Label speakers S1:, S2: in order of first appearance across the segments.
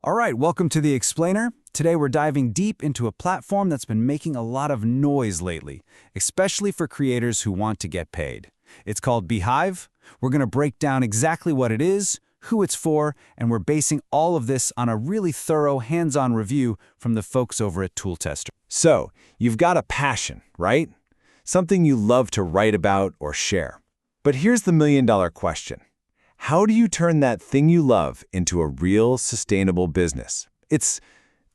S1: All right, welcome to the Explainer. Today we're diving deep into a platform that's been making a lot of noise lately, especially for creators who want to get paid. It's called Beehiiv. We're going to break down exactly what it is, who it's for, and we're basing all of this on a really thorough hands-on review from the folks over at Tooltester.
S2: So, you've got a passion, right? Something you love to write about or share. But here's the million-dollar question. How do you turn that thing you love into a real, sustainable business? It's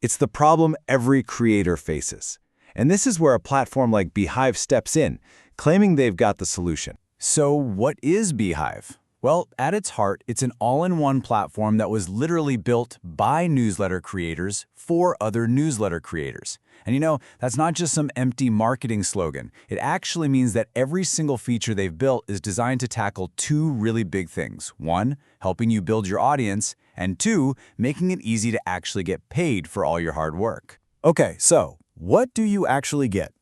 S2: the problem every creator faces. And this is where a platform like Beehiiv steps in, claiming they've got the solution.
S1: So what is Beehiiv? Well, at its heart, it's an all-in-one platform that was literally built by newsletter creators for other newsletter creators. And you know, that's not just some empty marketing slogan. It actually means that every single feature they've built is designed to tackle two really big things. One, helping you build your audience, and two, making it easy to actually get paid for all your hard work.
S3: Okay, so what do you actually get?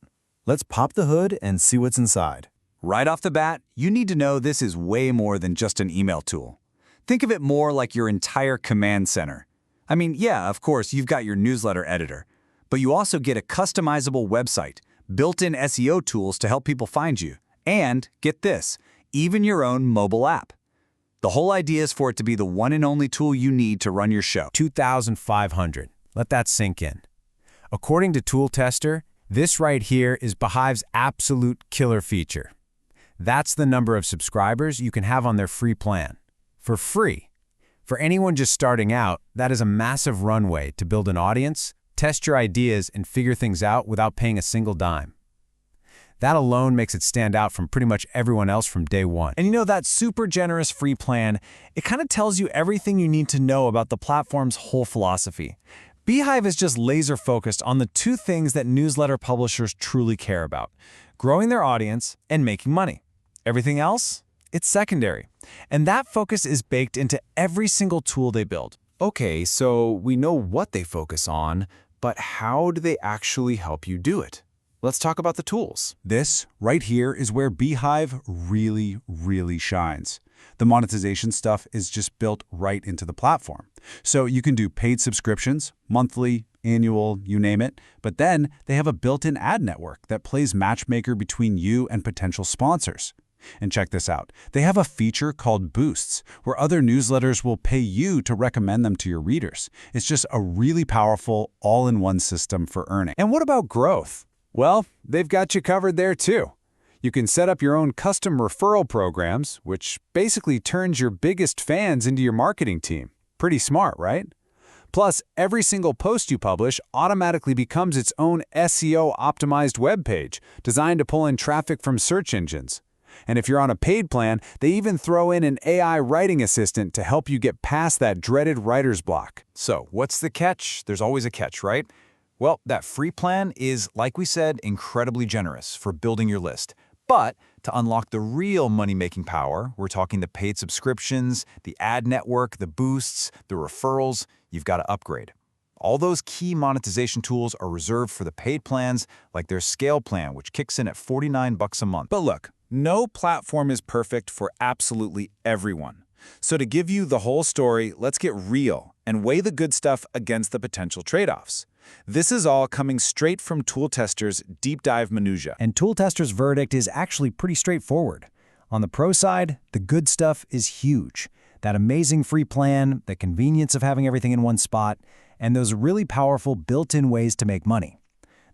S3: Let's pop the hood and see what's inside.
S1: Right off the bat, you need to know this is way more than just an email tool. Think of it more like your entire command center. I mean, yeah, of course, you've got your newsletter editor, but you also get a customizable website, built-in SEO tools to help people find you, and, get this, even your own mobile app. The whole idea is for it to be the one and only tool you need to run your show.
S3: 2,500. Let that sink in. According to Tooltester, this right here is Beehiiv's absolute killer feature. That's the number of subscribers you can have on their free plan. For free. For anyone just starting out, that is a massive runway to build an audience, test your ideas, and figure things out without paying a single dime. That alone makes it stand out from pretty much everyone else from day one.
S4: And you know, that super generous free plan, it kind of tells you everything you need to know about the platform's whole philosophy. Beehiiv is just laser focused on the two things that newsletter publishers truly care about: growing their audience and making money. Everything else? It's secondary. And that focus is baked into every single tool they build.
S1: Okay, so we know what they focus on, but how do they actually help you do it? Let's talk about the tools. This right here is where Beehiiv really shines. The monetization stuff is just built right into the platform. So you can do paid subscriptions, monthly, annual, you name it, but then they have a built-in ad network that plays matchmaker between you and potential sponsors. And check this out. They have a feature called Boosts, where other newsletters will pay you to recommend them to your readers. It's just a really powerful, all-in-one system for earning.
S4: And what about growth?
S1: Well, they've got you covered there too. You can set up your own custom referral programs, which basically turns your biggest fans into your marketing team. Pretty smart, right? Plus, every single post you publish automatically becomes its own SEO-optimized web page, designed to pull in traffic from search engines. And if you're on a paid plan, they even throw in an AI writing assistant to help you get past that dreaded writer's block. So, what's the catch? There's always a catch, right? Well, that free plan is, like we said, incredibly generous for building your list. But to unlock the real money-making power, we're talking the paid subscriptions, the ad network, the boosts, the referrals, you've got to upgrade. All those key monetization tools are reserved for the paid plans, like their scale plan, which kicks in at $49 a month. But look, no platform is perfect for absolutely everyone. So to give you the whole story, let's get real and weigh the good stuff against the potential trade-offs. This is all coming straight from Tooltester's deep dive minutia.
S3: And Tooltester's verdict is actually pretty straightforward. On the pro side, the good stuff is huge. That amazing free plan, the convenience of having everything in one spot, and those really powerful built-in ways to make money.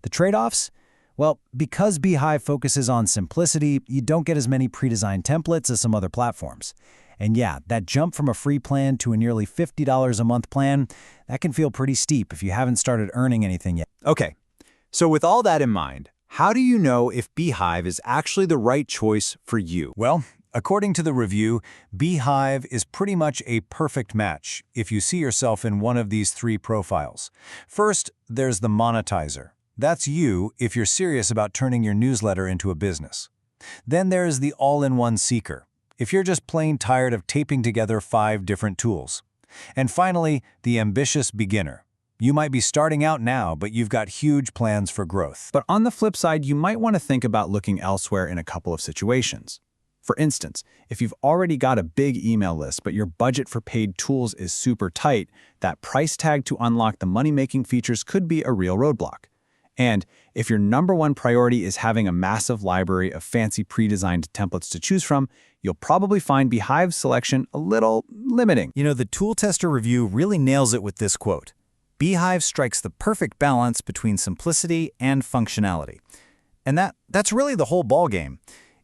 S3: The trade-offs? Well, because Beehiiv focuses on simplicity, you don't get as many pre-designed templates as some other platforms. And yeah, that jump from a free plan to a nearly $50 a month plan, that can feel pretty steep if you haven't started earning anything yet.
S1: Okay, so with all that in mind, how do you know if Beehiiv is actually the right choice for you? Well, according to the review, Beehiiv is pretty much a perfect match if you see yourself in one of these three profiles. First, there's the monetizer. That's you if you're serious about turning your newsletter into a business. Then there's the all-in-one seeker, if you're just plain tired of taping together 5 different tools. And finally, the ambitious beginner. You might be starting out now, but you've got huge plans for growth. But on the flip side, you might want to think about looking elsewhere in a couple of situations.
S3: For instance, if you've already got a big email list but your budget for paid tools is super tight, that price tag to unlock the money-making features could be a real roadblock. And if your number one priority is having a massive library of fancy pre-designed templates to choose from, you'll probably find Beehiiv's selection a little limiting.
S4: You know, the tool tester review really nails it with this quote. Beehiiv strikes the perfect balance between simplicity and functionality. And that's really the whole ballgame.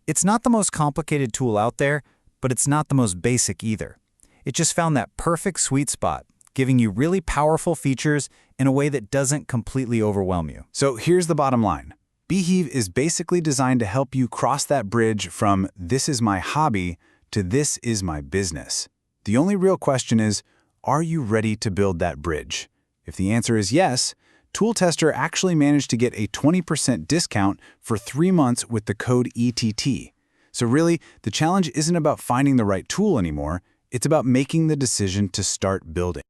S4: It's not the most complicated tool out there, but it's not the most basic either. It just found that perfect sweet spot, giving you really powerful features in a way that doesn't completely overwhelm you.
S1: So here's the bottom line. Beehiiv is basically designed to help you cross that bridge from "this is my hobby" to "this is my business." The only real question is, are you ready to build that bridge? If the answer is yes, Tool Tester actually managed to get a 20% discount for 3 months with the code ETT. So really, the challenge isn't about finding the right tool anymore, it's about making the decision to start building.